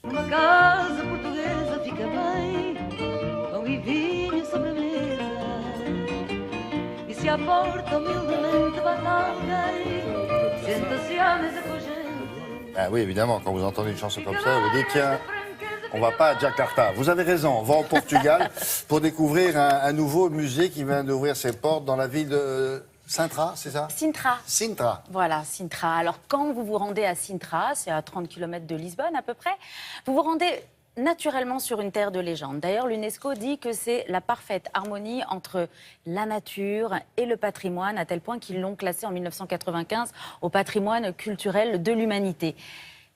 Numa casa portuguesa fica bem, pão e vinho sobre a mesa. E se à porta humildemente bate alguém, senta-se à mesa com a gente. Ah oui, évidemment, quand vous entendez une chanson comme ça, vous dites tiens, on va pas à Jakarta. Vous avez raison, on va au Portugal pour découvrir un nouveau musée qui vient d'ouvrir ses portes dans la ville de Sintra, c'est ça? Sintra. Sintra. Voilà, Sintra. Alors, quand vous vous rendez à Sintra, c'est à 30 km de Lisbonne à peu près, vous vous rendez naturellement sur une terre de légende. D'ailleurs, l'UNESCO dit que c'est la parfaite harmonie entre la nature et le patrimoine, à tel point qu'ils l'ont classé en 1995 au patrimoine culturel de l'humanité.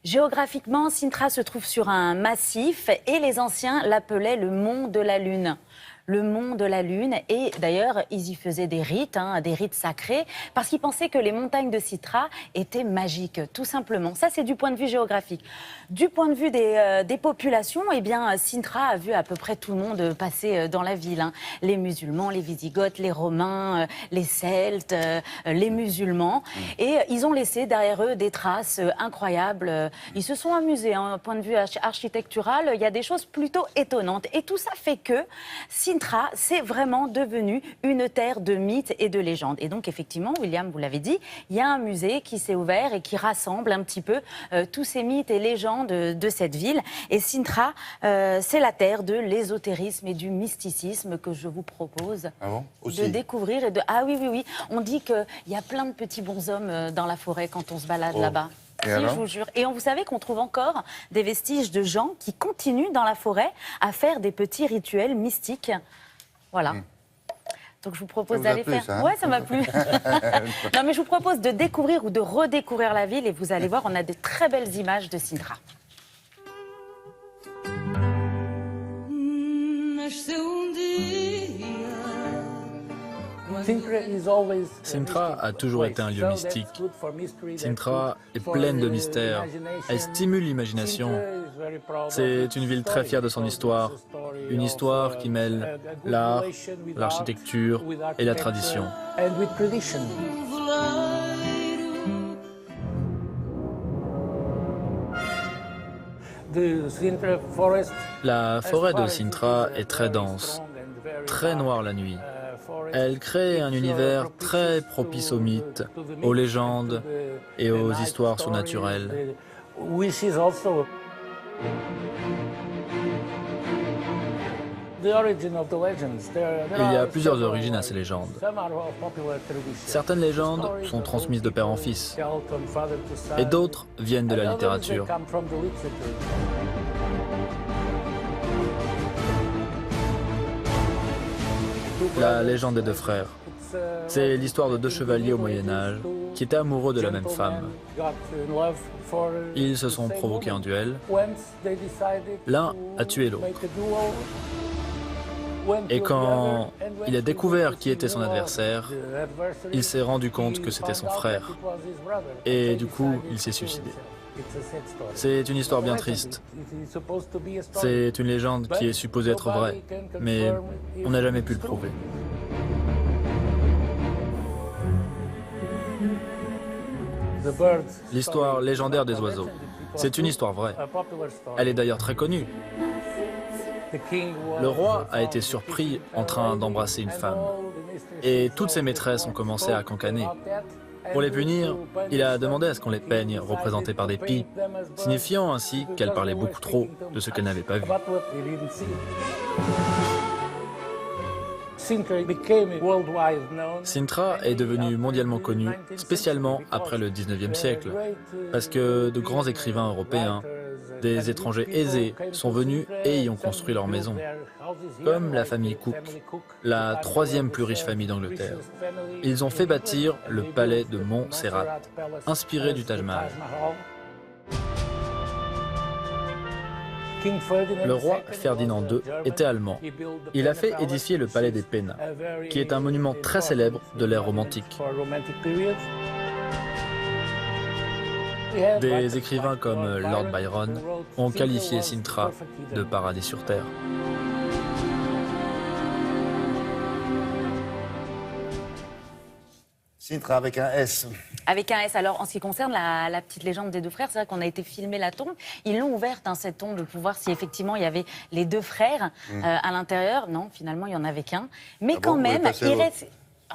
Géographiquement, Sintra se trouve sur un massif et les anciens l'appelaient le mont de la Lune. Le mont de la Lune, et d'ailleurs, ils y faisaient des rites sacrés, parce qu'ils pensaient que les montagnes de Sintra étaient magiques, tout simplement. Ça, c'est du point de vue géographique. Du point de vue des populations, eh bien, Sintra a vu à peu près tout le monde passer dans la ville. Hein. Les musulmans, les Wisigoths, les Romains, les Celtes, les musulmans. Et ils ont laissé derrière eux des traces incroyables. Ils se sont amusés, hein, point de vue architectural. Il y a des choses plutôt étonnantes. Et tout ça fait que Sintra, c'est vraiment devenu une terre de mythes et de légendes. Et donc, effectivement, William, vous l'avez dit, il y a un musée qui s'est ouvert et qui rassemble un petit peu tous ces mythes et légendes de cette ville. Et Sintra, c'est la terre de l'ésotérisme et du mysticisme que je vous propose de découvrir. Ah oui, oui, oui. On dit qu'il y a plein de petits bonshommes dans la forêt quand on se balade là-bas. Si, je vous jure. Et vous savez qu'on trouve encore des vestiges de gens qui continuent dans la forêt à faire des petits rituels mystiques. Voilà. Donc je vous propose d'aller faire... Ça, hein? Ouais, ça m'a plu. Non, mais je vous propose de découvrir ou de redécouvrir la ville et vous allez voir, on a de très belles images de Sintra. Sintra a toujours été un lieu mystique. Sintra est pleine de mystères. Elle stimule l'imagination. C'est une ville très fière de son histoire. Une histoire qui mêle l'art, l'architecture et la tradition. La forêt de Sintra est très dense, très noire la nuit. Elle crée un univers très propice aux mythes, aux légendes et aux histoires surnaturelles. Il y a plusieurs origines à ces légendes. Certaines légendes sont transmises de père en fils, et d'autres viennent de la littérature. La légende des deux frères. C'est l'histoire de deux chevaliers au Moyen-Âge qui étaient amoureux de la même femme. Ils se sont provoqués en duel. L'un a tué l'autre. Et quand il a découvert qui était son adversaire, il s'est rendu compte que c'était son frère. Et du coup, il s'est suicidé. C'est une histoire bien triste. C'est une légende qui est supposée être vraie, mais on n'a jamais pu le prouver. L'histoire légendaire des oiseaux, c'est une histoire vraie. Elle est d'ailleurs très connue. Le roi a été surpris en train d'embrasser une femme. Et toutes ses maîtresses ont commencé à cancaner. Pour les punir, il a demandé à ce qu'on les peigne, représentés par des pies, signifiant ainsi qu'elle parlait beaucoup trop de ce qu'elle n'avait pas vu. Sintra est devenu mondialement connu, spécialement après le 19e siècle, parce que de grands écrivains européens, des étrangers aisés, sont venus et y ont construit leur maison, comme la famille Cook, la troisième plus riche famille d'Angleterre. Ils ont fait bâtir le palais de Montserrat, inspiré du Taj Mahal. Le roi Ferdinand II était allemand. Il a fait édifier le palais des Pénats, qui est un monument très célèbre de l'ère romantique. Des écrivains comme Lord Byron ont qualifié Sintra de paradis sur terre. Sintra avec un S. Avec un S. Alors, en ce qui concerne la petite légende des deux frères, c'est vrai qu'on a été filmer la tombe. Ils l'ont ouverte, hein, cette tombe, pour voir si effectivement il y avait les deux frères à l'intérieur. Non, finalement, il n'y en avait qu'un. Mais Ah quand bon, même, vous il reste...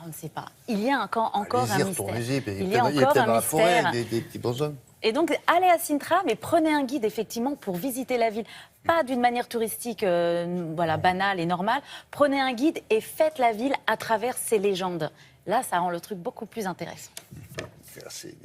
On ne sait pas. Il y a encore un mystère. Retournez-y, Il y a il est encore peut-être un dans la forêt mystère. avec des petits bonshommes. Et donc, allez à Sintra, mais prenez un guide, effectivement, pour visiter la ville. Pas d'une manière touristique voilà, banale et normale. Prenez un guide et faites la ville à travers ses légendes. Là, ça rend le truc beaucoup plus intéressant. Merci.